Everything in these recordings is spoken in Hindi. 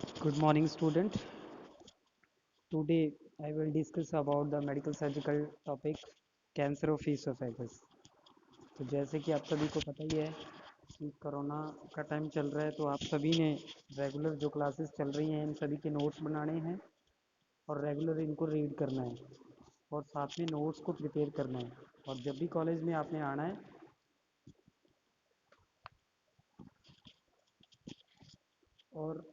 Good morning, student. Today I will discuss about the medical surgical topic cancer of esophagus. तो जैसे कि आप सभी को पता ही है कि कोरोना का टाइम चल रहा है, तो आप सभी ने रेगुलर जो क्लासेस चल रही हैं इन सभी के नोट्स बनाने हैं और रेगुलर इनको रीड करना है और साथ में नोट्स को प्रिपेयर करना है। और जब भी कॉलेज में आपने आना है और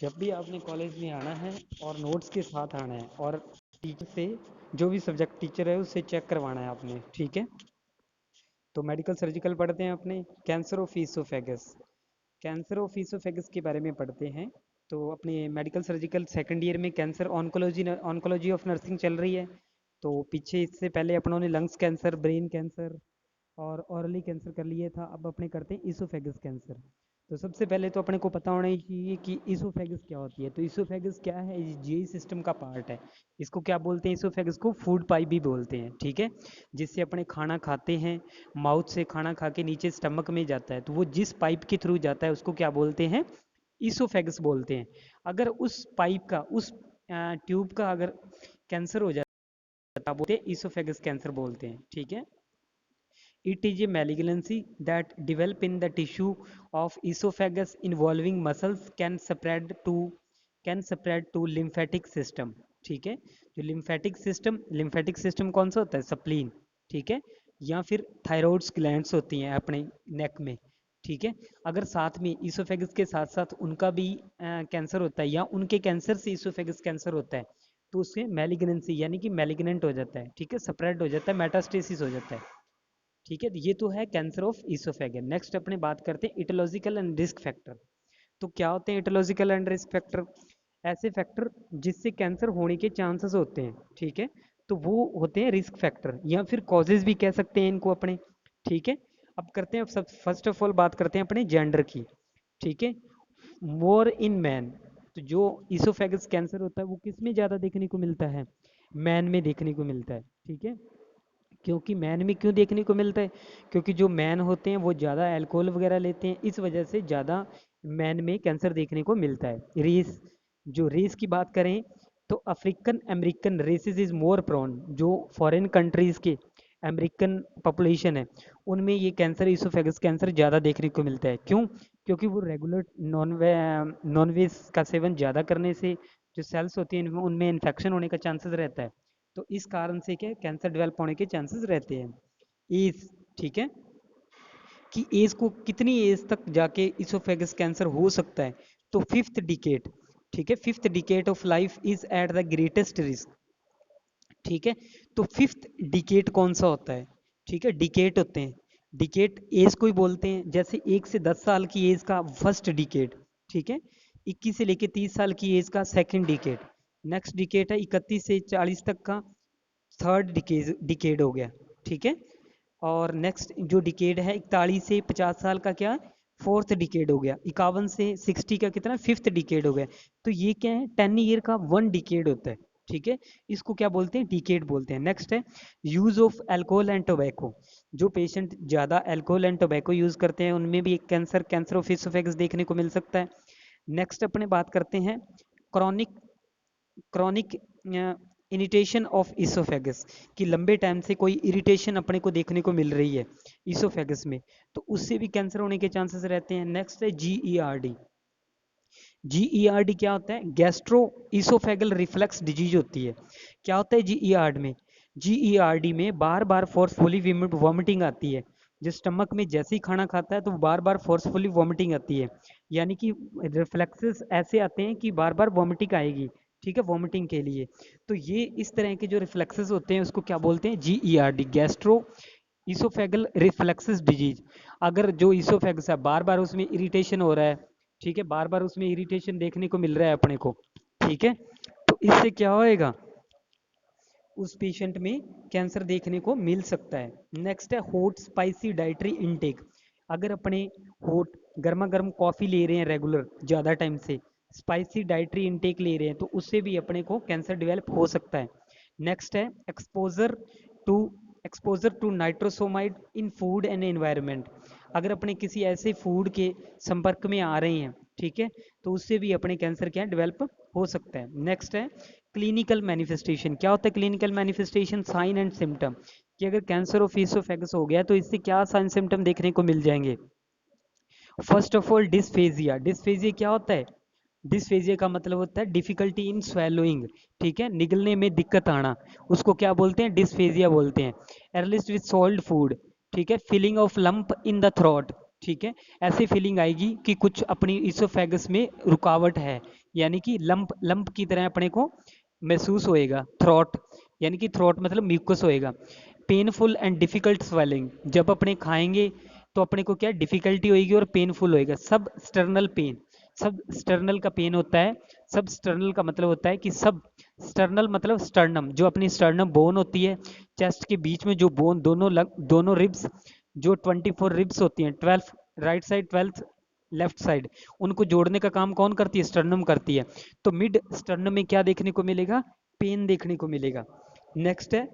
जब भी आपने कॉलेज में आना है और नोट्स के साथ आना है और टीचर से जो भी सब्जेक्ट टीचर है उससे चेक करवाना है आपने, ठीक है। तो मेडिकल सर्जिकल पढ़ते हैं अपने cancer of oesophagus. Cancer of oesophagus के बारे में पढ़ते हैं। तो अपने मेडिकल सर्जिकल सेकंड ईयर में कैंसर ऑन्कोलॉजी ऑफ नर्सिंग चल रही है। तो पीछे इससे पहले अपनों ने लंग्स कैंसर, ब्रेन कैंसर और ऑरली कैंसर कर लिए था। अब अपने करते हैं ईसोफेगस कैंसर। तो सबसे पहले तो अपने को पता होना ही चाहिए कि ईसोफेगस क्या होती है। तो ईसोफेगस क्या है? ये जीआई सिस्टम का पार्ट है। इसको क्या बोलते हैं? ईसोफेगस को फूड पाइप भी बोलते हैं, ठीक है। जिससे अपने खाना खाते हैं, माउथ से खाना खा के नीचे स्टमक में जाता है, तो वो जिस पाइप के थ्रू जाता है उसको क्या बोलते हैं? ईसोफेगस बोलते हैं। अगर उस पाइप का, उस ट्यूब का अगर कैंसर हो जाता है बोलते हैं ईसोफेगस कैंसर बोलते हैं, ठीक है। It is a malignancy that develop in the tissue of esophagus involving muscles can spread to lymphatic system, ठीक है। जो लिम्फेटिक सिस्टम कौन सा होता है? स्प्लीन, ठीक है। या फिर थायराइड्स ग्लैंड्स होती हैं अपने नेक में, ठीक है। अगर साथ में ईसोफेगस के साथ साथ उनका भी कैंसर होता है या उनके कैंसर से ईसोफेगस कैंसर होता है, तो उससे मैलिग्नेंसी यानी कि मैलिग्नेंट हो जाता है, ठीक है, स्प्रेड हो जाता है, मेटास्टेसिस हो जाता है, ठीक है। ये तो है कैंसर ऑफ ईसोफेगस। नेक्स्ट अपने बात करते हैं इटोलॉजिकल एंड रिस्क फैक्टर। तो क्या होते हैं इटोलॉजिकल एंड रिस्क फैक्टर? ऐसे फैक्टर जिससे कैंसर होने के चांसेस होते हैं, ठीक है। तो वो होते हैं रिस्क फैक्टर या फिर कॉजेज भी कह सकते हैं इनको अपने, ठीक है। अब करते हैं, अब सब फर्स्ट ऑफ ऑल बात करते हैं अपने जेंडर की, ठीक है। मोर इन मैन, तो जो ईसोफेगस कैंसर होता है वो किस में ज़्यादा देखने को मिलता है? मैन में देखने को मिलता है, ठीक है। क्योंकि मैन में क्यों देखने को मिलता है? क्योंकि जो मैन होते हैं वो ज़्यादा अल्कोहल वगैरह लेते हैं, इस वजह से ज़्यादा मैन में कैंसर देखने को मिलता है। रेस, जो रेस की बात करें तो African American races is more prone. जो फॉरेन कंट्रीज़ के अमेरिकन पॉपुलेशन है उनमें ये कैंसर, इसोफेगस कैंसर ज़्यादा देखने को मिलता है। क्यों? क्योंकि वो रेगुलर नॉन वेज का सेवन ज़्यादा करने से जो सेल्स होती हैं उनमें इन्फेक्शन होने का चांसेस रहता है। तो इस कारण से क्या कैंसर डेवलप होने के चांसेस रहते हैं। एज, ठीक है, कि एज को कितनी एज तक जाके इसोफेगस कैंसर हो सकता है? तो फिफ्थ डिकेट, ठीक है, fifth decade of life is at the greatest risk, ठीक है। तो फिफ्थ डिकेट कौन सा होता है? ठीक है, डिकेट होते हैं, डिकेट एज को ही बोलते हैं। जैसे 1 से 10 साल की एज का फर्स्ट डिकेट, ठीक है। 21 से लेके 30 साल की एज का सेकंड डिकेट। नेक्स्ट डिकेट है 31 से 40 तक का थर्ड डिकेड हो गया, ठीक है। और नेक्स्ट जो डिकेड है 41 से 50 साल का क्या? फोर्थ डिकेड हो गया। 51 से 60 का कितना? फिफ्थ डिकेड हो गया। तो ये क्या है? 10 ईयर का वन डिकेड होता है, ठीक है। इसको क्या बोलते हैं? डिकेड बोलते हैं। नेक्स्ट है use of alcohol and tobacco. जो पेशेंट ज़्यादा अल्कोहल एंड टोबैको यूज़ करते हैं उनमें भी एक कैंसर ऑफ इसोफेगस देखने को मिल सकता है। नेक्स्ट अपने बात करते हैं chronic chronic irritation of oesophagus, कि लंबे टाइम से कोई इरिटेशन अपने को देखने को मिल रही है इसोफेगस में, तो उससे भी कैंसर होने के चांसेस रहते हैं। नेक्स्ट है जीईआरडी। जीईआरडी क्या होता है? गैस्ट्रो इसोफेगल रिफ्लक्स डिजीज होती है। क्या होता है जीईआरडी में? जीईआरडी में बार बार फोर्सफुली वॉमिटिंग आती है। जो स्टमक में जैसे ही खाना खाता है तो बार बार फोर्सफुली वॉमिटिंग आती है, यानी कि रिफ्लेक्सेस ऐसे आते हैं कि बार बार वॉमिटिंग आएगी, ठीक है, वॉमिटिंग के लिए। तो ये इस तरह के जो रिफ्लेक्सेस होते हैं उसको क्या बोलते हैं? GERD, gastro oesophageal reflexes disease. अगर जो इसोफेगस है बार बार उसमें इरिटेशन हो रहा है, ठीक है, बार बार उसमें इरिटेशन देखने को मिल रहा है अपने को, ठीक है, तो इससे क्या होएगा? उस पेशेंट में कैंसर देखने को मिल सकता है। नेक्स्ट है हॉट स्पाइसी डाइटरी इनटेक। अगर अपने हॉट गर्मा गर्म कॉफ़ी ले रहे हैं रेगुलर ज़्यादा टाइम से, स्पाइसी डाइटरी इनटेक ले रहे हैं, तो उससे भी अपने को कैंसर डेवलप हो सकता है। नेक्स्ट है exposure to exposure to nitrosamide in food and environment, अगर अपने किसी ऐसे फूड के संपर्क में आ रहे हैं, ठीक है, तो उससे भी अपने कैंसर क्या डेवलप हो सकता है। नेक्स्ट है क्लिनिकल मैनिफेस्टेशन। क्या होता है clinical manifestation? Sign and symptom, कि अगर कैंसर ऑफ ईसोफेगस हो गया तो इससे क्या साइन सिम्टम देखने को मिल जाएंगे। First of all dysphagia. Dysphagia क्या होता है? डिस्फेजिया का मतलब होता है डिफिकल्टी इन स्वेलोइंग, ठीक है, निगलने में दिक्कत आना, उसको क्या बोलते हैं? डिस्फेजिया बोलते हैं। एरलिस्ट विथ सॉल्ट फूड, ठीक है, feeling of lump in the throat, ठीक है, ऐसी फीलिंग आएगी कि कुछ अपनी इसोफेगस में रुकावट है, यानी कि लंप लंप की तरह अपने को महसूस होएगा। थ्रोट यानी कि थ्रोट मतलब म्यूकस होएगा। पेनफुल एंड डिफिकल्ट स्वेलिंग, जब अपने खाएंगे तो अपने को क्या डिफिकल्टी होएगी और पेनफुल होएगा। सब स्टर्नल पेन, सब स्टर्नल का पेन होता है। सब स्टर्नल का मतलब होता है कि सब स्टर्नल मतलब स्टर्नम, जो अपनी स्टर्नम बोन होती है, चेस्ट के बीच में जो बोन दोनों रिब्स, जो 24 रिब्स होती हैं, 12 राइट साइड 12 लेफ्ट साइड, उनको जोड़ने का काम कौन करती है? स्टर्नम करती है। तो मिड स्टर्नम में क्या देखने को मिलेगा? पेन देखने को मिलेगा। नेक्स्ट है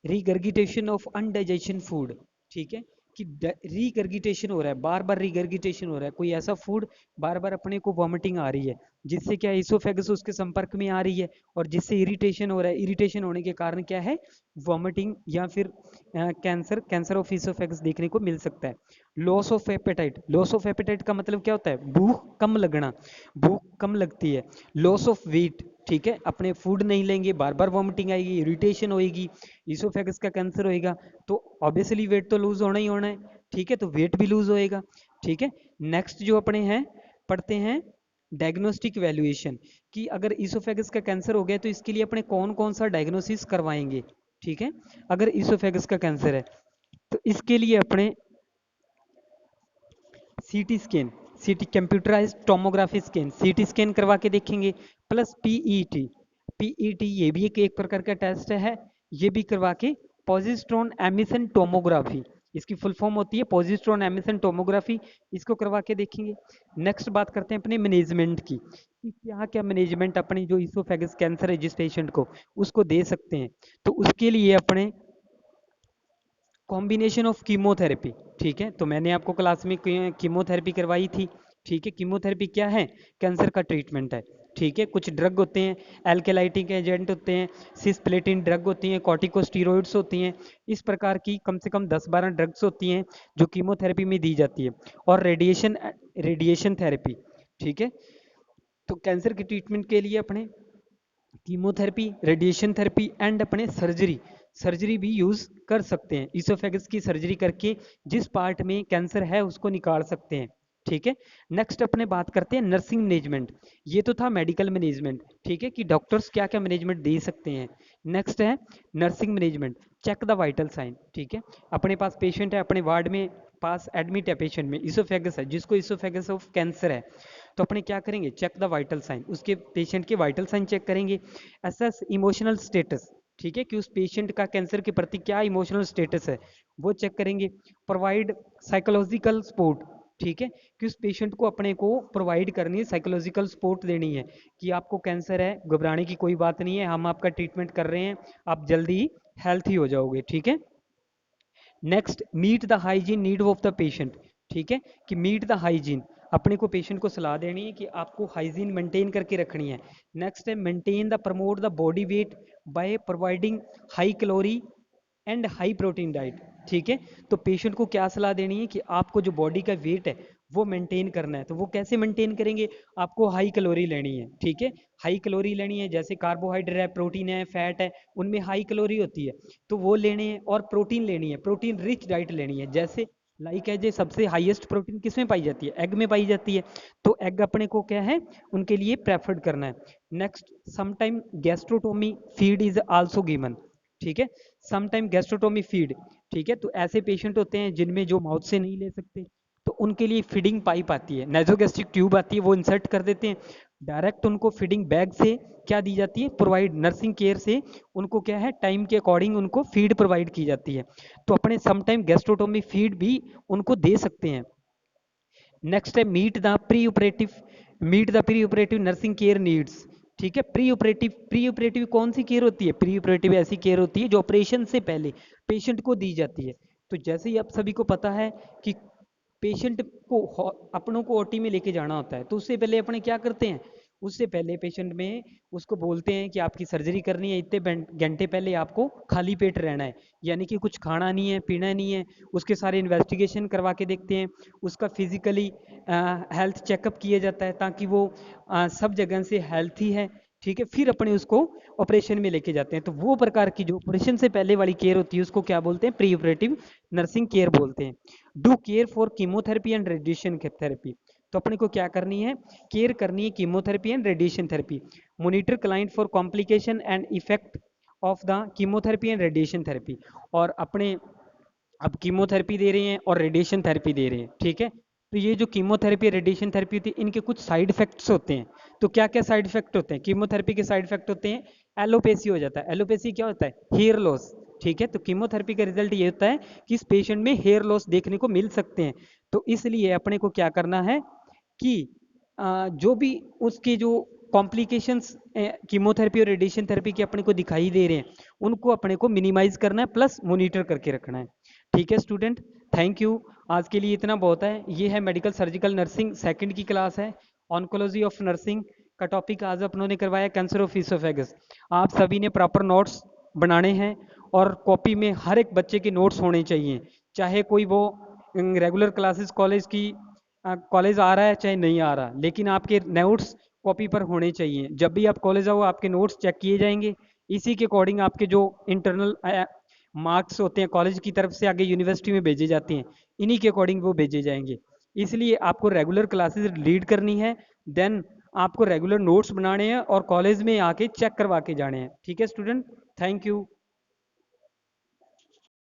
रिगर्गिटेशन ऑफ अनडाइजेशन फूड, ठीक है, कि रिगर्गिटेशन हो रहा है, बार बार रिगर्गिटेशन हो रहा है, कोई ऐसा फूड बार बार अपने को वॉमिटिंग आ रही है, जिससे क्या इसोफेगस उसके संपर्क में आ रही है और जिससे इरिटेशन हो रहा है, इरिटेशन होने के कारण क्या है? वॉमिटिंग या फिर कैंसर, कैंसर ऑफ इसोफेगस देखने को मिल सकता है। Loss of appetite. Loss of appetite का मतलब क्या होता है? भूख कम लगना, भूख कम लगती है। लॉस ऑफ वेट, ठीक है, अपने फूड नहीं लेंगे, बार बार वॉमिटिंग आएगी, इरिटेशन होएगी, इसोफेगस का कैंसर होएगा, तो ऑब्वियसली वेट तो लूज होना ही होना है, ठीक है, तो वेट भी लूज होएगा, ठीक है। नेक्स्ट जो अपने हैं पढ़ते हैं डायग्नोस्टिक वैल्यूएशन, कि अगर इसोफेगस का कैंसर हो गया तो इसके लिए अपने कौन कौन सा डायग्नोसिस करवाएंगे, ठीक है, अगर इसोफेगस का कैंसर है तो इसके लिए अपने सीटी स्कैन, सीटी computerised tomography scan, CT scan करवा के देखेंगे, प्लस पीईटी। पीईटी ये भी एक प्रकार का टेस्ट है, ये भी करवा के पॉजिट्रॉन एमिशन टोमोग्राफी, इसकी फुल फॉर्म होती है पॉजिट्रॉन एमिशन टोमोग्राफी, इसको करवा के देखेंगे। नेक्स्ट बात करते हैं अपने मैनेजमेंट की, कि क्या क्या मैनेजमेंट अपने जो इसोफेगस कैंसर है जिस पेशेंट को, उसको दे सकते हैं। तो उसके लिए अपने कॉम्बिनेशन ऑफ कीमोथेरेपी, ठीक है, तो मैंने आपको क्लास में कीमोथेरेपी करवाई थी, ठीक है। कीमोथेरेपी क्या है? कैंसर का ट्रीटमेंट है, ठीक है। कुछ ड्रग होते हैं, एल्केलाइटिक एजेंट होते हैं, सिस्प्लेटिन ड्रग होती हैं, कॉर्टिकोस्टीरोइड्स होती हैं, इस प्रकार की कम से कम 10-12 ड्रग्स होती हैं जो कीमोथेरेपी में दी जाती है। और रेडिएशन थेरेपी, ठीक है। तो कैंसर के ट्रीटमेंट के लिए अपने कीमोथेरेपी, रेडिएशन थेरेपी एंड अपने सर्जरी, सर्जरी भी यूज कर सकते हैं। इसोफेगस की सर्जरी करके जिस पार्ट में कैंसर है उसको निकाल सकते हैं, ठीक है। नेक्स्ट अपने बात करते हैं नर्सिंग मैनेजमेंट। ये तो था मेडिकल मैनेजमेंट, ठीक है, कि डॉक्टर्स क्या क्या मैनेजमेंट दे सकते हैं। नेक्स्ट है nursing management, check the vital sign, ठीक है। अपने पास पेशेंट है, अपने वार्ड में पास एडमिट है पेशेंट में, इसोफेगस है, जिसको इसोफेगस ऑफ कैंसर है, तो अपने क्या करेंगे? चेक द वाइटल साइन, उसके पेशेंट के वाइटल साइन चेक करेंगे। असेस इमोशनल स्टेटस, ठीक है, कि उस पेशेंट का कैंसर के प्रति क्या इमोशनल स्टेटस है वो चेक करेंगे। प्रोवाइड साइकोलॉजिकल सपोर्ट, ठीक है, कि उस पेशेंट को अपने को प्रोवाइड करनी है, साइकोलॉजिकल सपोर्ट देनी है कि आपको कैंसर है, घबराने की कोई बात नहीं है, हम आपका ट्रीटमेंट कर रहे हैं, आप जल्दी हेल्थी हो जाओगे, ठीक है। Next meet the hygiene need of the patient, ठीक है, कि मीट द हाइजीन, अपने को पेशेंट को सलाह देनी है कि आपको हाइजीन मेंटेन करके रखनी है। नेक्स्ट है maintain the promote the body weight by providing high calorie and high protein diet, ठीक है। तो पेशेंट को क्या सलाह देनी है कि आपको जो बॉडी का वेट है वो मेंटेन करना है, तो वो कैसे मेंटेन करेंगे? आपको हाई कैलोरी लेनी है, ठीक है, हाई कैलोरी लेनी है, जैसे कार्बोहाइड्रेट है, प्रोटीन है, फैट है, उनमें हाई कैलोरी होती है, तो वो लेने हैं। और प्रोटीन लेनी है, प्रोटीन रिच डाइट लेनी है, जैसे लाइक है जो सबसे हाईएस्ट प्रोटीन किस में पाई जाती है? एग में पाई जाती है, तो एग अपने को क्या है उनके लिए प्रेफर्ड करना है। Next sometime gastrotomy feed is also given, ठीक है, समटाइम गैस्ट्रोटोमी फीड, ठीक है, तो ऐसे पेशेंट होते हैं जिनमें जो माउथ से नहीं ले सकते, तो उनके लिए फीडिंग पाइप आती है, नेजोगैस्ट्रिक ट्यूब आती है, वो इंसर्ट कर देते हैं डायरेक्ट, उनको फीडिंग बैग से क्या दी जाती है? प्रोवाइड, नर्सिंग केयर से उनको क्या है टाइम के अकॉर्डिंग उनको फीड प्रोवाइड की जाती है, तो अपने समटाइम गैस्ट्रोटोमी फीड भी उनको दे सकते हैं। नेक्स्ट है meet the preoperative nursing care needs, ठीक है। प्री ऑपरेटिव कौन सी केयर होती है? प्री ऑपरेटिव ऐसी केयर होती है जो ऑपरेशन से पहले पेशेंट को दी जाती है। तो जैसे ही आप सभी को पता है कि पेशेंट को अपनों को ओटी में लेके जाना होता है, तो उससे पहले अपने क्या करते हैं, उससे पहले पेशेंट में उसको बोलते हैं कि आपकी सर्जरी करनी है, इतने घंटे पहले आपको खाली पेट रहना है, यानी कि कुछ खाना नहीं है, पीना नहीं है। उसके सारे इन्वेस्टिगेशन करवा के देखते हैं, उसका फिजिकली हेल्थ चेकअप किया जाता है ताकि वो सब जगह से हेल्थी है। ठीक है, फिर अपने उसको ऑपरेशन में लेके जाते हैं। तो वो प्रकार की जो ऑपरेशन से पहले वाली केयर होती है उसको क्या बोलते हैं? प्री ऑपरेटिव नर्सिंग केयर बोलते हैं। Do care for chemotherapy and radiation therapy. तो अपने को क्या करनी है? केयर करनी है chemotherapy and radiation therapy. Monitor client for complication and effect of the chemotherapy and radiation therapy. और अपने अब कीमोथेरेपी दे रहे हैं और रेडिएशन थेरेपी दे रहे हैं, ठीक है। तो ये जो कीमोथेरेपी रेडिएशन थेरेपी होती है, इनके कुछ साइड इफेक्ट्स होते हैं। तो क्या क्या साइड इफेक्ट होते हैं? कीमोथेरेपी के साइड इफेक्ट होते हैं, एलोपेसी हो जाता है। एलोपेसी क्या होता है? Hair loss. ठीक है, तो कीमोथेरेपी का रिजल्ट ये होता है कि इस पेशेंट में हेयर लॉस देखने को मिल सकते हैं। तो इसलिए अपने को क्या करना है कि जो भी उसके जो कॉम्प्लिकेशंस कीमोथेरेपी और रेडिएशन थेरेपी के अपने को दिखाई दे रहे हैं, उनको अपने को मिनिमाइज करना है, प्लस मॉनिटर करके रखना है। ठीक है स्टूडेंट, थैंक यू। आज के लिए इतना बहुत है। ये है मेडिकल सर्जिकल नर्सिंग सेकंड की क्लास है। ऑन्कोलॉजी ऑफ नर्सिंग का टॉपिक आज अपनों ने करवाया कैंसर ऑफ इसोफेगस। आप सभी ने प्रॉपर नोट्स बनाने हैं और कॉपी में हर एक बच्चे के नोट्स होने चाहिए, चाहे कोई वो रेगुलर क्लासेस कॉलेज आ रहा है चाहे नहीं आ रहा, लेकिन आपके नोट्स कॉपी पर होने चाहिए। जब भी आप कॉलेज आओ आपके नोट्स चेक किए जाएंगे, इसी के अकॉर्डिंग आपके जो इंटरनल मार्क्स होते हैं कॉलेज की तरफ से आगे यूनिवर्सिटी में भेजे जाते हैं, इन्हीं के अकॉर्डिंग वो भेजे जाएंगे। इसलिए आपको रेगुलर क्लासेस लीड करनी है, देन आपको रेगुलर नोट्स बनाने हैं और कॉलेज में आके चेक करवा के जाने हैं। ठीक है स्टूडेंट, थैंक यू।